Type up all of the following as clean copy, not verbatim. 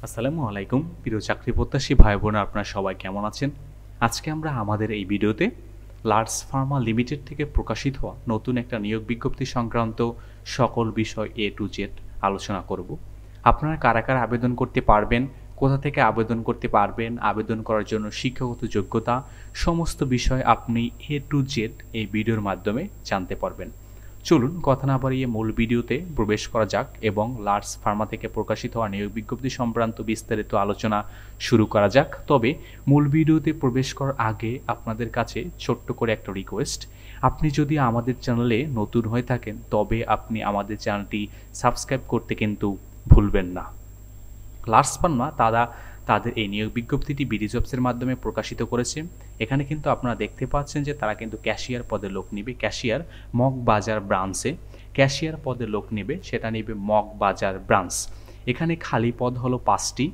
আসসালামু আলাইকুম প্রিয় চাকরি প্রত্যাশী ভাই বোন, আপনারা সবাই কেমন আছেন? আজকে আমরা আমাদের এই ভিডিওতে লার্জ ফার্মা লিমিটেড থেকে প্রকাশিত হওয়া নতুন একটা নিয়োগ বিজ্ঞপ্তি সংক্রান্ত সকল বিষয় এ টু জেড আলোচনা করব। আপনারা কারা কারা আবেদন করতে পারবেন, কোথা থেকে আবেদন করতে পারবেন, আবেদন করার জন্য শিক্ষাগত যোগ্যতা, সমস্ত বিষয় আপনি এ টু জেড এই ভিডিওর মাধ্যমে জানতে পারবেন। চলুন কথা না বাড়িয়ে মূল ভিডিওতে প্রবেশ করা যাক এবং লার্জ ফার্মা থেকে প্রকাশিত হওয়া নিয়োগ বিজ্ঞপ্তি সংক্রান্ত বিস্তারিত আলোচনা শুরু করা যাক। তবে মূল ভিডিওতে প্রবেশ করার আগে আপনাদের কাছে ছোট্ট করে একটা রিকোয়েস্ট, আপনি যদি আমাদের চ্যানেলে নতুন হয়ে থাকেন তবে আপনি আমাদের চ্যানেলটি সাবস্ক্রাইব করতে কিন্তু ভুলবেন না। লার্জ ফার্মা তাদের এই নিয়োগ বিজ্ঞপ্তিটি বিডি জবসের মাধ্যমে প্রকাশিত করেছে। এখানে কিন্তু আপনারা দেখতে পাচ্ছেন যে তারা কিন্তু ক্যাশিয়ার পদে লোক নেবে, ক্যাশিয়ার মগবাজার ব্রাঞ্চে ক্যাশিয়ার পদে লোক নেবে, সেটা নেবে মগবাজার ব্রাঞ্চ। এখানে খালি পদ হলো 5টি।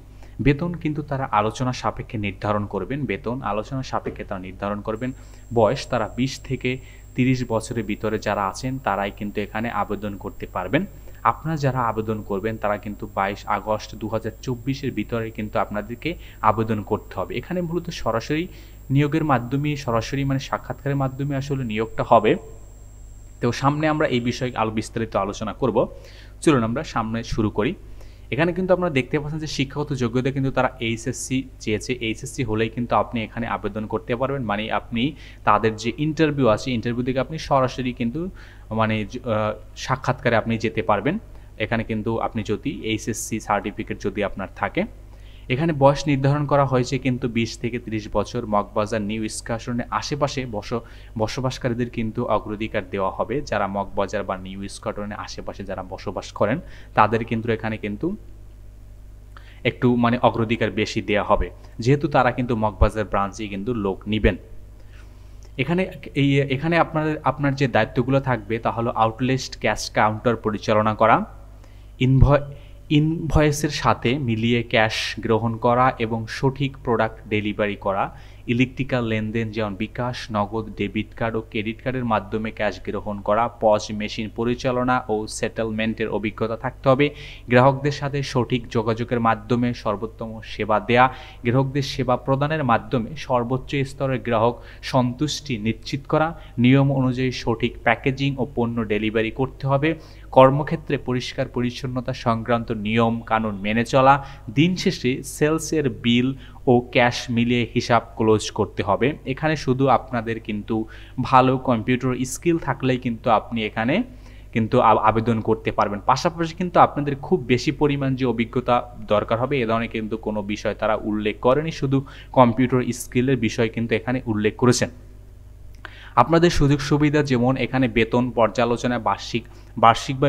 বেতন কিন্তু তারা আলোচনা সাপেক্ষে নির্ধারণ করবেন, বেতন আলোচনা সাপেক্ষে তারা নির্ধারণ করবেন। বয়স তারা 20 থেকে 30 বছরের ভিতরে যারা আছেন তারাই কিন্তু এখানে আবেদন করতে পারবেন। আপনারা যারা আবেদন করবেন তারা কিন্তু 22 আগস্ট 2024-এর ভিতরে কিন্তু আপনাদেরকে আবেদন করতে হবে। এখানে মূলত সরাসরি নিয়োগের মাধ্যমে, সরাসরি মানে সাক্ষাৎকারের মাধ্যমে আসলে নিয়োগটা হবে। তো সামনে আমরা এই বিষয়ে বিস্তারিত আলোচনা করব। চলুন আমরা সামনে শুরু করি। এখানে কিন্তু আপনারা দেখতে পাচ্ছেন যে শিক্ষাগত যোগ্যতা কিন্তু তারা এইচএসসি চেয়েছে। এইচএসসি হলেই কিন্তু আপনি এখানে আবেদন করতে পারবেন, মানে আপনি তাদের যে ইন্টারভিউ আছে ইন্টারভিউ থেকে আপনি সরাসরি কিন্তু মানে সাক্ষাৎকারে আপনি যেতে পারবেন। এখানে কিন্তু আপনি যদি এইচএসসি সার্টিফিকেট যদি আপনার থাকে। এখানে বয়স নির্ধারণ করা হয়েছে কিন্তু 20 থেকে 30 বছর। মগবাজার নিউ ইস্কাটনের আশেপাশে বসবাসকারীদের কিন্তু অগ্রাধিকার দেওয়া হবে। যারা মগবাজার বা নিউ ইস্কাটনের আশেপাশে যারা বসবাস করেন তাদের কিন্তু এখানে কিন্তু একটু মানে অগ্রাধিকার বেশি দেওয়া হবে, যেহেতু তারা কিন্তু মগবাজার ব্রাঞ্চে কিন্তু লোক নেবেন। এখানে আপনার যে দায়িত্বগুলো থাকবে তা হলো আউটলেট ক্যাশ কাউন্টার পরিচালনা করা, ইনভয়েসের সাথে মিলিয়ে ক্যাশ গ্রহণ করা এবং সঠিক প্রোডাক্ট ডেলিভারি করা, ইলেকট্রিক্যাল লেনদেন যেমন বিকাশ, নগদ, ডেবিট কার্ড ও ক্রেডিট কার্ডের মাধ্যমে ক্যাশ গ্রহণ করা, পজ মেশিন পরিচালনা ও সেটেলমেন্টের অভিজ্ঞতা থাকতে হবে, গ্রাহকদের সাথে সঠিক যোগাযোগের মাধ্যমে সর্বোত্তম সেবা দেয়া, গ্রাহকদের সেবা প্রদানের মাধ্যমে সর্বোচ্চ স্তরের গ্রাহক সন্তুষ্টি নিশ্চিত করা, নিয়ম অনুযায়ী সঠিক প্যাকেজিং ও পণ্য ডেলিভারি করতে হবে, কর্মক্ষেত্রে পরিষ্কার পরিচ্ছন্নতা সংক্রান্ত নিয়ম কানুন মেনে চলা, দিন শেষে সেলসের বিল ও ক্যাশ মিলিয়ে হিসাব ক্লোজ করতে হবে। এখানে শুধু আপনাদের কিন্তু ভালো কম্পিউটার স্কিল থাকলেই কিন্তু আপনি এখানে কিন্তু আবেদন করতে পারবেন। পাশাপাশি কিন্তু আপনাদের খুব বেশি পরিমাণ যে অভিজ্ঞতা দরকার হবে এ ধরনের কিন্তু কোনো বিষয় তারা উল্লেখ করেনি, শুধু কম্পিউটার স্কিলের বিষয় কিন্তু এখানে উল্লেখ করেছেন। আপনাদের সুযোগ সুবিধা যেমন এখানে বেতন পর্যালোচনা বার্ষিক বা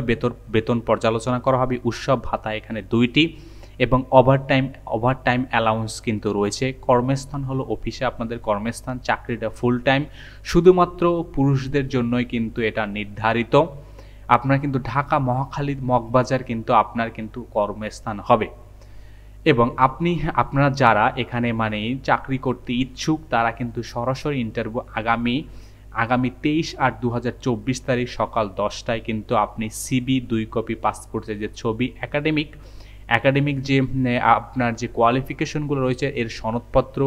বেতন পর্যালোচনা করা হবে, উৎসব ভাতা এখানে 2টি এবং ওভারটাইম অ্যালাউন্স কিন্তু রয়েছে। কর্মস্থান হলো অফিসে আপনাদের কর্মস্থান, চাকরিটা ফুল টাইম, শুধুমাত্র পুরুষদের জন্যই কিন্তু এটা নির্ধারিত। আপনার কিন্তু ঢাকা মহাখালী মগবাজার কিন্তু আপনার কিন্তু কর্মস্থান হবে। এবং আপনারা যারা এখানে মানে চাকরি করতে ইচ্ছুক তারা কিন্তু সরাসরি ইন্টারভিউ আগামী 23/8/2024 তারিখ সকাল 10টায় কিন্তু আপনি সিবি, 2 কপি পাসপোর্ট সাইজের ছবি, একাডেমিক যে আপনার যে কোয়ালিফিকেশনগুলো রয়েছে এর সনদপত্র,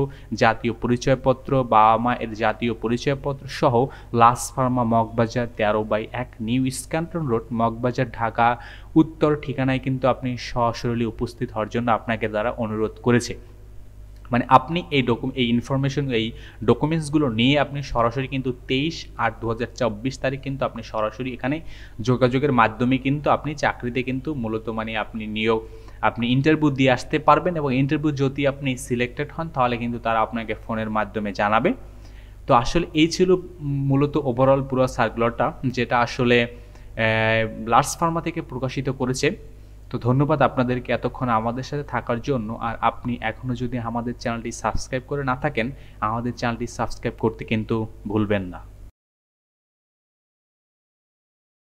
জাতীয় পরিচয়পত্র, বাবা মা এর জাতীয় পরিচয়পত্র সহ large Pharma Moghbazar 13/1 new Eskaton road Moghbazar Dhaka উত্তর ঠিকানায় কিন্তু আপনি সশরীরে উপস্থিত হওয়ার জন্য আপনাকে তারা অনুরোধ করেছে। মানে আপনি এই ইনফরমেশন এই ডকুমেন্টসগুলো নিয়ে আপনি সরাসরি কিন্তু 23/8/2024 তারিখ কিন্তু আপনি সরাসরি এখানে যোগাযোগের মাধ্যমে কিন্তু আপনি চাকরিতে কিন্তু মূলত মানে আপনি ইন্টারভিউ দিয়ে আসতে পারবেন। এবং ইন্টারভিউ যদি আপনি সিলেক্টেড হন তাহলে কিন্তু তারা আপনাকে ফোনের মাধ্যমে জানাবে। তো আসলে এই ছিল মূলত ওভারঅল পুরো সার্কুলারটা, যেটা আসলে লার্জ ফার্মা থেকে প্রকাশিত করেছে। তো ধন্যবাদ আপনাদেরকে এতক্ষণ আমাদের সাথে থাকার জন্য। আর আপনি এখনও যদি আমাদের চ্যানেলটি সাবস্ক্রাইব করে না থাকেন আমাদের চ্যানেলটি সাবস্ক্রাইব করতে কিন্তু ভুলবেন না।